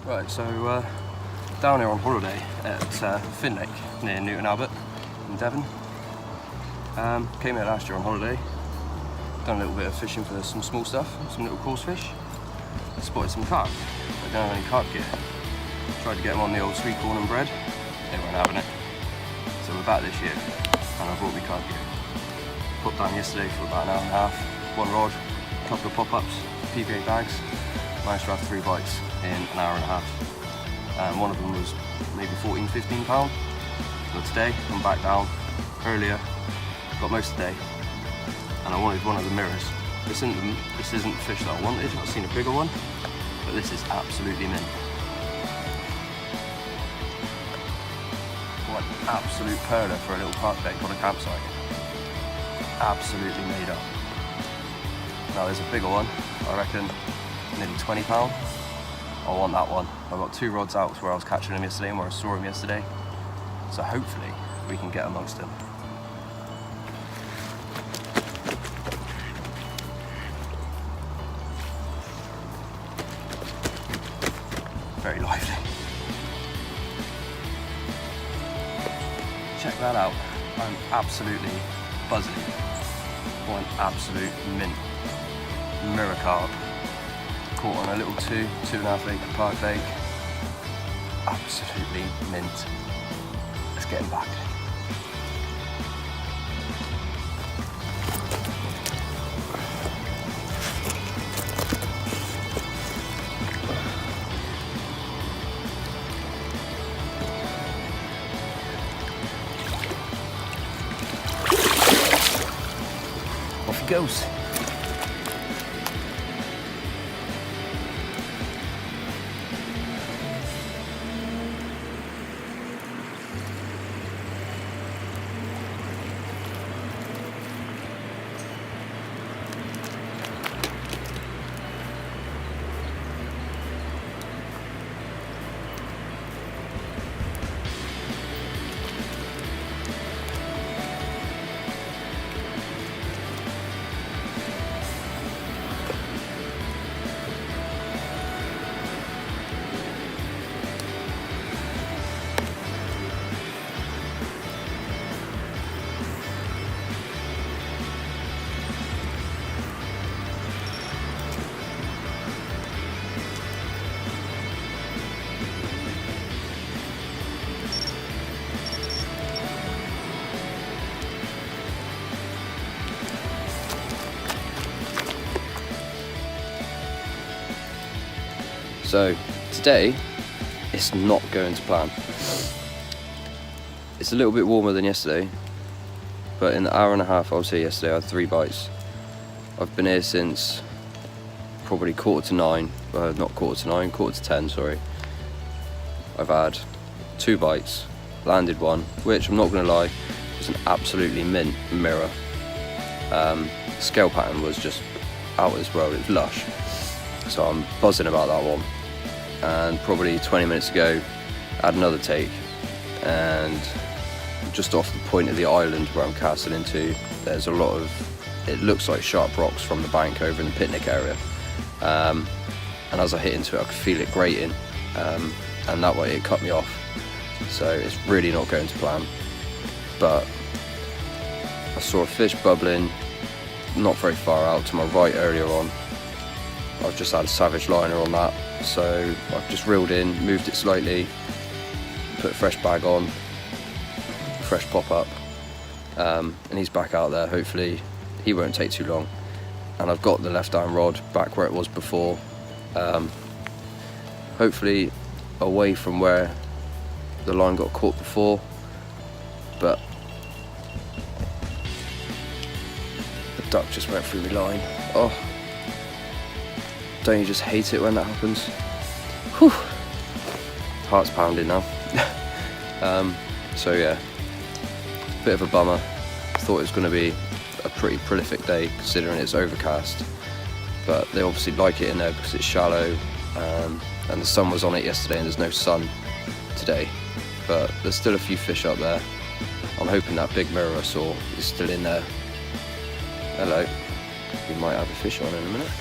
Right, so down here on holiday at Finn Lake near Newton Abbot in Devon. Came here last year on holiday, done a little bit of fishing for some small stuff, some little coarse fish. Spotted some carp. I don't have any carp gear. Tried to get them on the old sweet corn and bread, they weren't having it. So we're back this year and I brought my carp gear. Put down yesterday for about an hour and a half, one rod, a couple of pop-ups, PVA bags. Managed to have 3 bites in an hour and a half. And one of them was maybe 14–15 pound. So today I'm back down earlier, got most of the day, and I wanted one of the mirrors. This isn't the fish that I wanted. I've seen a bigger one, but this is absolutely mint. What an absolute perler for a little park bait on a campsite. Absolutely made up. Now there's a bigger one, I reckon nearly 20 pound. I want that one. I've got 2 rods out where I was catching them yesterday and where I saw them yesterday. So hopefully we can get amongst them. Very lively. Check that out. I'm absolutely buzzing. What an absolute mint. Mirror carp. Caught on a little 2.5 acre park lake. Absolutely mint. Let's get him back. Off he goes. So today, it's not going to plan. It's a little bit warmer than yesterday, but in the hour and a half I was here yesterday, I had 3 bites. I've been here since probably 8:45, not 9:45, 9:45, sorry. I've had 2 bites, landed one, which I'm not going to lie, was an absolutely mint mirror. Scale pattern was just out of this world, it was lush. So I'm buzzing about that one. And probably 20 minutes ago, I had another take, and just off the point of the island where I'm casting into, there's a lot of, it looks like sharp rocks from the bank over in the picnic area. And as I hit into it, I could feel it grating, and that way it cut me off. So it's really not going to plan. But I saw a fish bubbling not very far out to my right earlier on. I've just had a savage liner on that, so I've just reeled in, moved it slightly, put a fresh bag on, fresh pop up, and he's back out there. Hopefully he won't take too long, and I've got the left arm rod back where it was before, hopefully away from where the line got caught before, but the duck just went through the line. Oh, don't you just hate it when that happens? Whew. Heart's pounding now. So yeah, bit of a bummer. Thought it was going to be a pretty prolific day considering it's overcast, but they obviously like it in there because it's shallow, and the sun was on it yesterday and there's no sun today, but there's still a few fish up there. I'm hoping that big mirror I saw is still in there. Hello, we might have a fish on in a minute.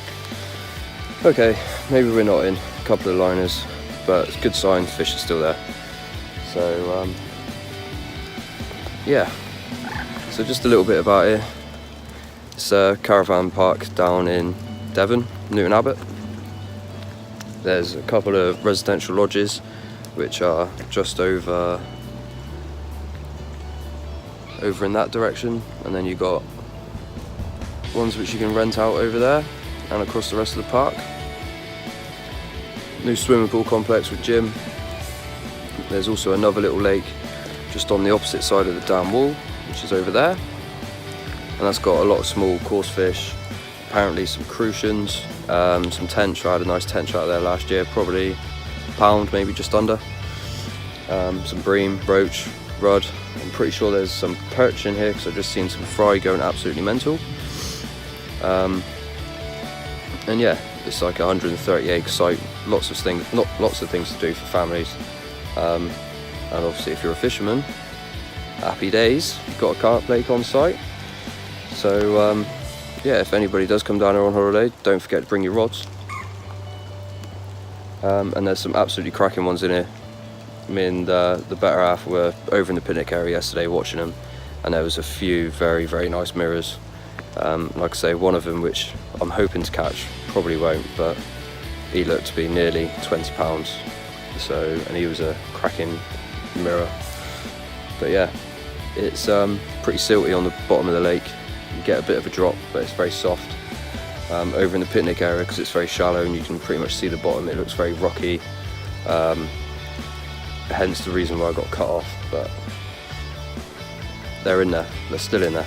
Okay, maybe we're not in. A couple of liners, but it's a good sign, fish are still there. So yeah, so just a little bit about it. It's a caravan park down in Devon, Newton Abbot. There's a couple of residential lodges which are just over in that direction, and then you got ones which you can rent out over there and across the rest of the park. New swimming pool complex with gym. There's also another little lake just on the opposite side of the dam wall, which is over there, and that's got a lot of small coarse fish, apparently some crucians, some tench. I had a nice tench out there last year, probably a pound, maybe just under. Some bream, roach, rudd. I'm pretty sure there's some perch in here because I've just seen some fry going absolutely mental. And yeah, it's like a 130 acre site, lots of things to do for families. And obviously if you're a fisherman, happy days, you've got a carp lake on site. So yeah, if anybody does come down here on holiday, don't forget to bring your rods. And there's some absolutely cracking ones in here. Me and the better half were over in the picnic area yesterday watching them, and there was a few very, very nice mirrors. Like I say, one of them which I'm hoping to catch, probably won't, but he looked to be nearly 20 pounds. So, and he was a cracking mirror. But yeah, it's pretty silty on the bottom of the lake. You get a bit of a drop, but it's very soft. Over in the picnic area, because it's very shallow and you can pretty much see the bottom, it looks very rocky. Hence the reason why I got cut off, but they're in there, they're still in there.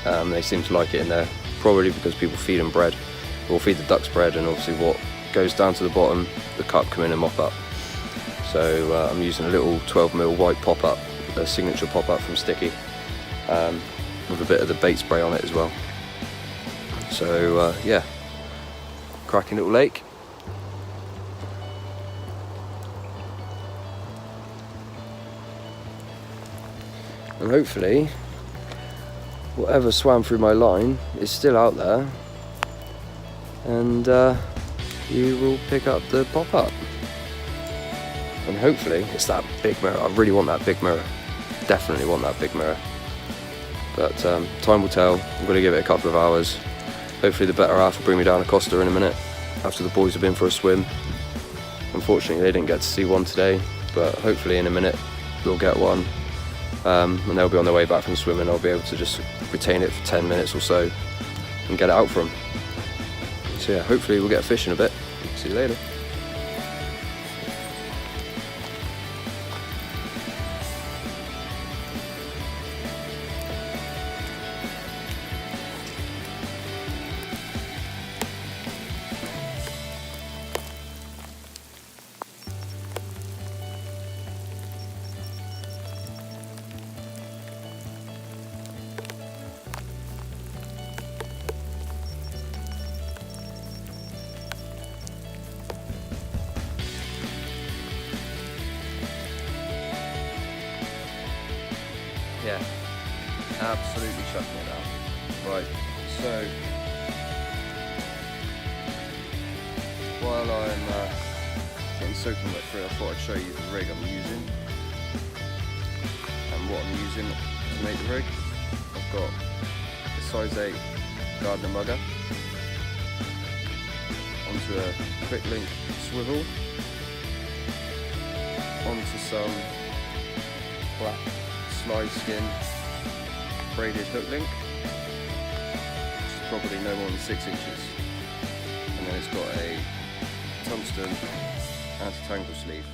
They seem to like it in there, probably because people feed them bread, or feed the ducks bread, and obviously what goes down to the bottom, the carp come in and mop up. So I'm using a little 12mm white pop-up, a signature pop-up from Sticky, with a bit of the bait spray on it as well. So yeah, cracking little lake. And hopefully whatever swam through my line is still out there, and you will pick up the pop-up. And hopefully it's that big mirror. I really want that big mirror, definitely want that big mirror, but time will tell. I'm going to give it a couple of hours. Hopefully the better half will bring me down a Costa in a minute after the boys have been for a swim. Unfortunately they didn't get to see one today, but hopefully in a minute we'll get one. And they'll be on their way back from swimming. I'll be able to just retain it for 10 minutes or so and get it out for them. So yeah, hopefully we'll get a fish in a bit. See you later. Yeah, absolutely chucking it out. Right, so while I'm getting soaking wet through, I thought I'd show you the rig I'm using and what I'm using to make the rig. I've got a size 8 Gardner mugger onto a quick link swivel, onto some black slide skin braided hook link, which is probably no more than 6 inches, and then it's got a tungsten anti-tangle sleeve.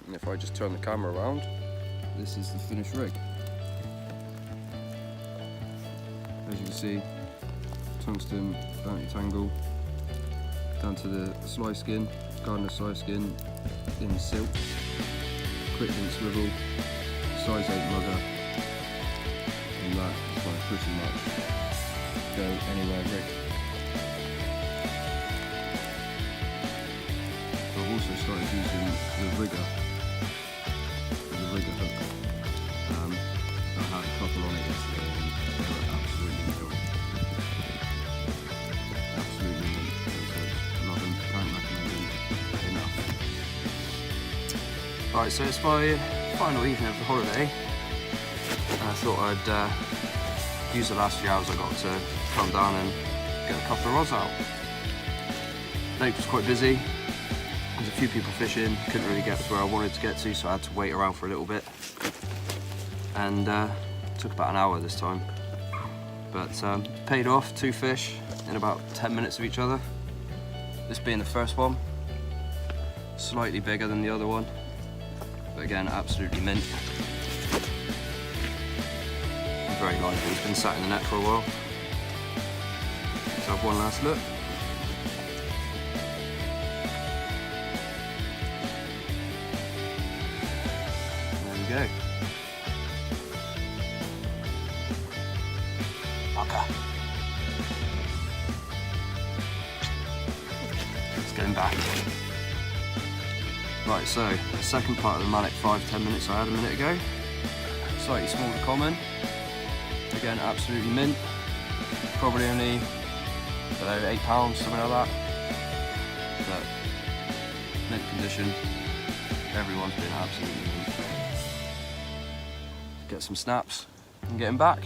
And if I just turn the camera around, this is the finished rig. As you can see, tungsten anti-tangle down to the slide skin, Gardner slide skin in silk, quick link swivel, size 8 mugger, and that is like pretty much go anywhere rig. I've also started using the rigger hook. I had a couple on it yesterday and they were absolutely cool. Absolutely mint. Love them, can't recommend them Right, so it's my final evening of the holiday, and I thought I'd use the last few hours I got to come down and get a couple of rods out. Lake was quite busy, there's a few people fishing, couldn't really get to where I wanted to get to, so I had to wait around for a little bit, and took about an hour this time. But paid off, 2 fish in about 10 minutes of each other. This being the first one, slightly bigger than the other one, but again, absolutely mint. And very lively, it's been sat in the net for a while. Let's have one last look. There we go. Okay. Let's get him back. Right, so the second part of the Manic 5-10 minutes I had a minute ago. Slightly smaller common. Again, absolutely mint. Probably only, I don't know, £8, something like that. But mint condition. Everyone's been absolutely mint. Get some snaps and get him back.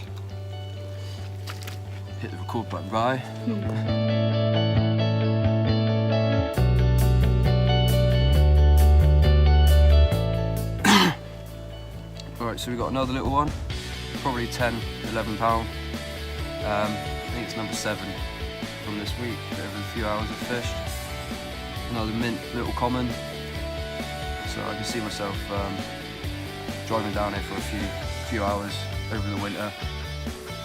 Hit the record button, bye. Alright, so we've got another little one, probably 10, £11. I think it's number 7 from this week, over a few hours of fished. Another mint little common, so I can see myself driving down here for a few hours over the winter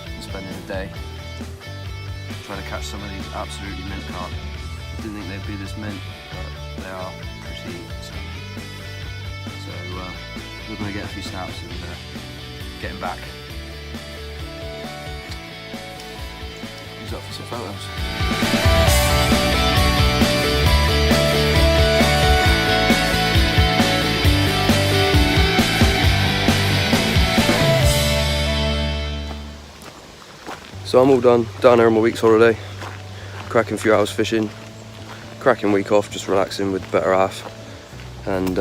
and spending the day trying to catch some of these absolutely mint carp. I didn't think they'd be this mint, but they are pretty stinky. So we're going to get a few snaps and get him back. He's up for some photos. So I'm all done, down here on my week's holiday, cracking a few hours fishing, cracking week off, just relaxing with the better half, and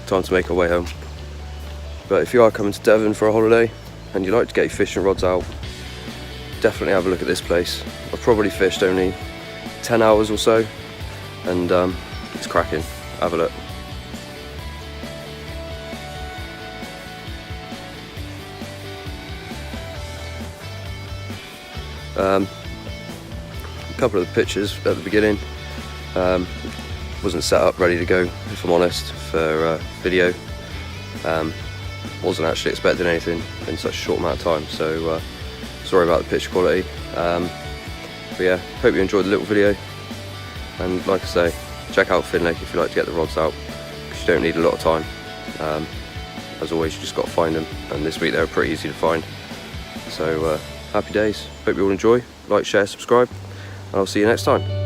time to make our way home. But if you are coming to Devon for a holiday and you like to get your fishing rods out, definitely have a look at this place. I've probably fished only 10 hours or so, and it's cracking. Have a look. A couple of the pictures at the beginning wasn't set up ready to go, if I'm honest, for video. Wasn't actually expecting anything in such a short amount of time, so sorry about the picture quality. But yeah, hope you enjoyed the little video, and like I say, check out Finn Lake if you like to get the rods out, because you don't need a lot of time. As always, you just got to find them, and this week they were pretty easy to find. So happy days, hope you all enjoy, like, share, subscribe, and I'll see you next time.